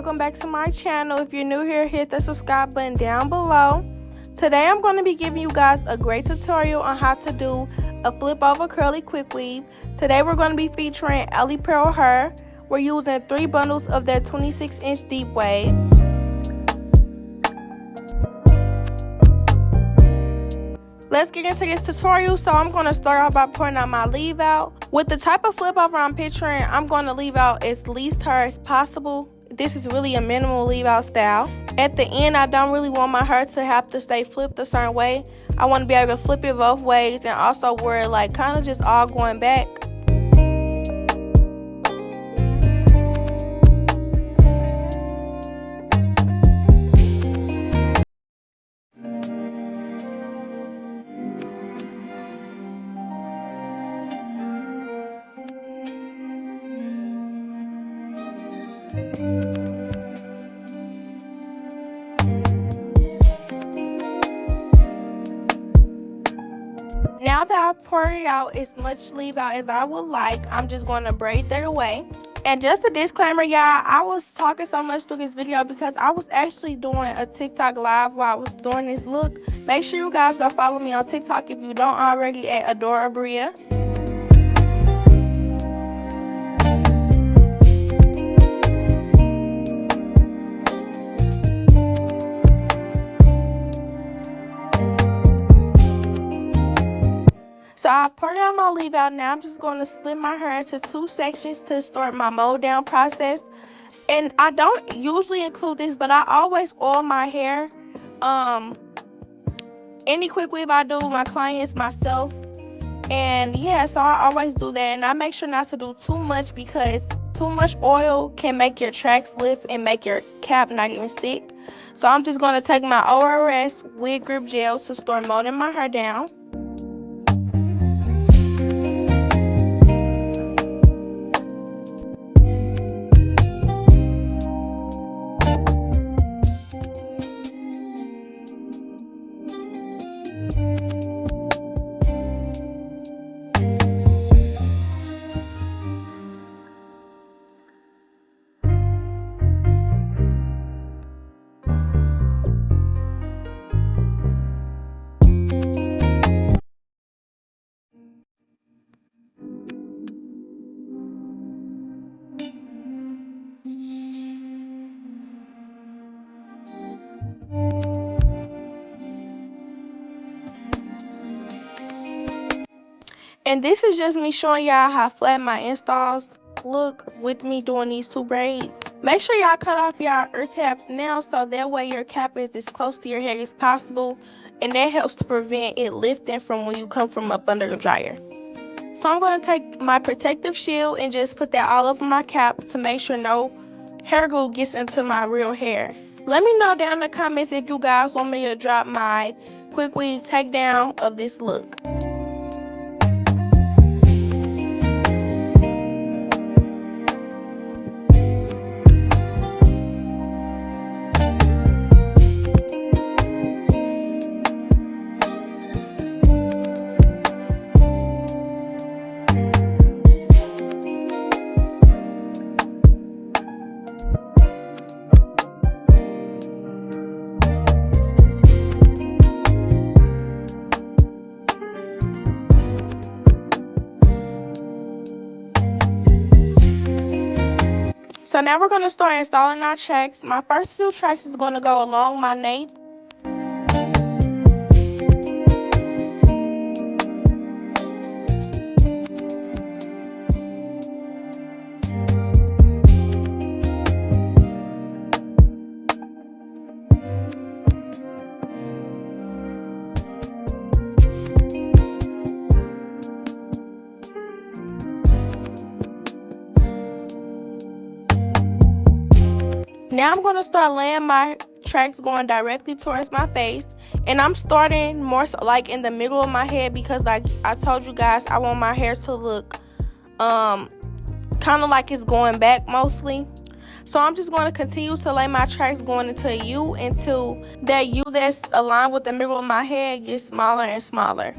welcome back to my channel. If you're new here, hit the subscribe button down below. Today I'm going to be giving you guys a great tutorial on how to do a flip over curly quick weave. Today we're going to be featuring Alipearl hair. We're using 3 bundles of their 26-inch deep wave. Let's get into this tutorial. So I'm going to start off by pouring out my leave out. With the type of flip over I'm picturing, I'm going to leave out as least hair as possible. This is really a minimal leave out style. At the end, I don't really want my hair to have to stay flipped a certain way. I want to be able to flip it both ways and also where it like kind of just all going back. Now that I've poured out as much leave out as I would like, I'm just going to braid that away. And just a disclaimer, y'all, I was talking so much through this video because I was actually doing a TikTok live while I was doing this look. Make sure you guys go follow me on TikTok if you don't already at Adora Bria. So I poured out my leave out. Now I'm just going to split my hair into 2 sections to start my mold down process. And I don't usually include this, but I always oil my hair. Any quick weave I do with my clients, myself. And yeah, so I always do that. And I make sure not to do too much because too much oil can make your tracks lift and make your cap not even stick. So I'm just going to take my ORS wig grip gel to start molding my hair down. And this is just me showing y'all how flat my installs look with me doing these 2 braids. Make sure y'all cut off y'all ear tabs now so that way your cap is as close to your head as possible. And that helps to prevent it lifting from when you come from up under the dryer. So I'm going to take my protective shield and just put that all over my cap to make sure no hair glue gets into my real hair. Let me know down in the comments if you guys want me to drop my quick weave takedown of this look. So now we're going to start installing our tracks. My first few tracks is going to go along my nape. Now I'm going to start laying my tracks going directly towards my face. And I'm starting more so like in the middle of my head because like I told you guys, I want my hair to look kind of like it's going back mostly. So I'm just going to continue to lay my tracks going into a U until that U that's aligned with the middle of my head gets smaller and smaller.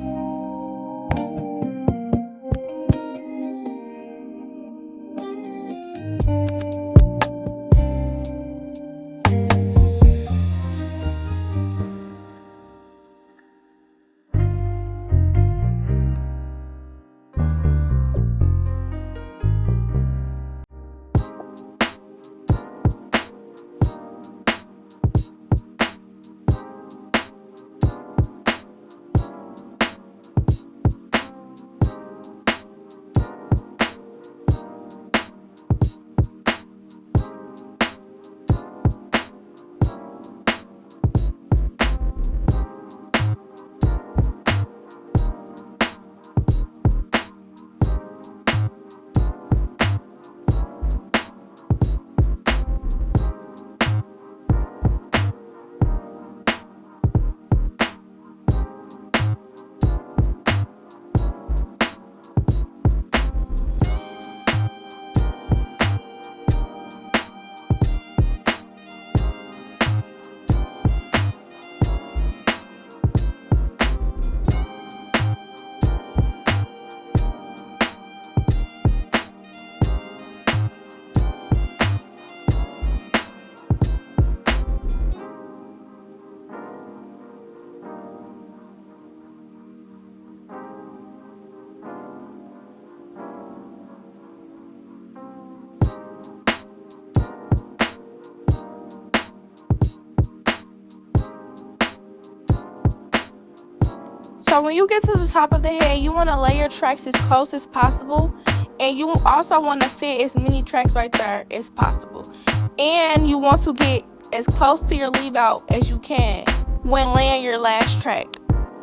So when you get to the top of the head, you want to lay your tracks as close as possible, and you also want to fit as many tracks right there as possible. And you want to get as close to your leave out as you can when laying your last track.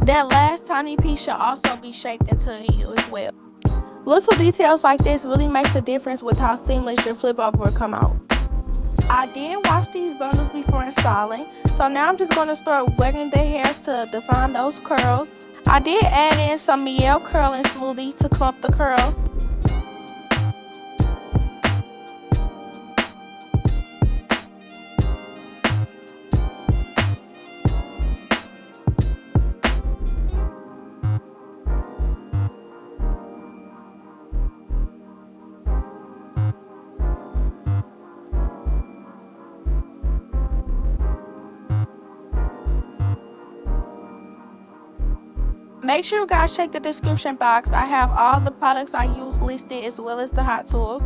That last tiny piece should also be shaped into a U as well. Little details like this really makes a difference with how seamless your flip over will come out. I did wash these bundles before installing, so now I'm just going to start wetting the hair to define those curls. I did add in some Yall curling smoothies to clump the curls. Make sure you guys check the description box. I have all the products I use listed as well as the hot tools.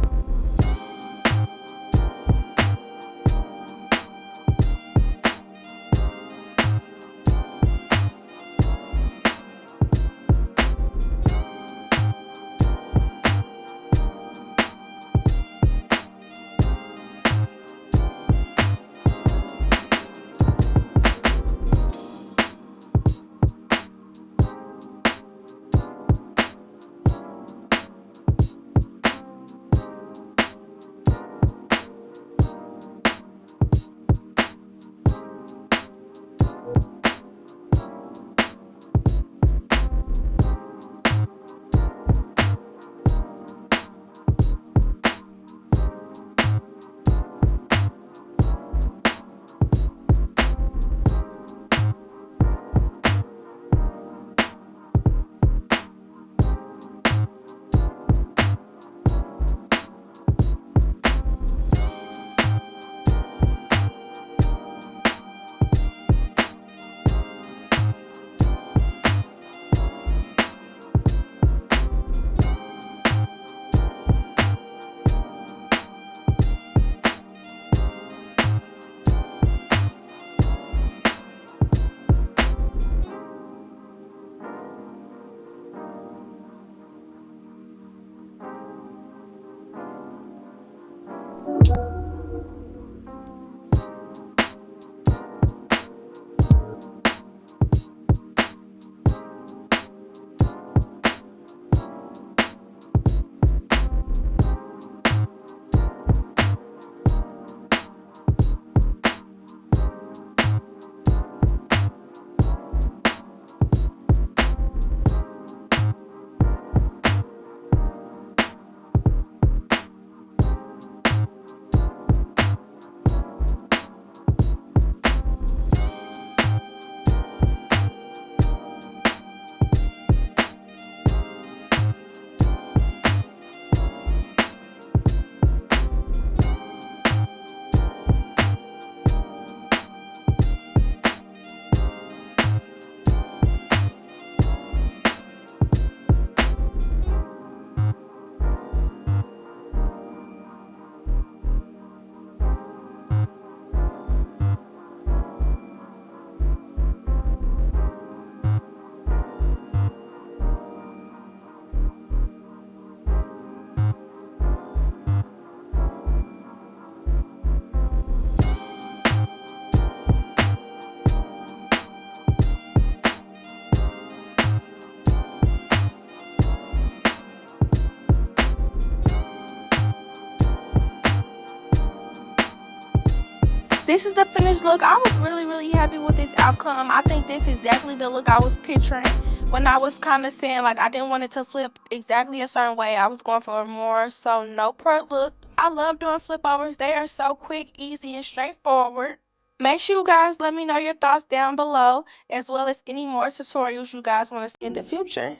This is the finished look. I was really happy with this outcome. I think this is exactly the look I was picturing when I was kind of saying like I didn't want it to flip exactly a certain way. I was going for a more so no part look. I love doing flip overs. They are so quick, easy, and straightforward. Make sure you guys let me know your thoughts down below, as well as any more tutorials you guys want to see in the future.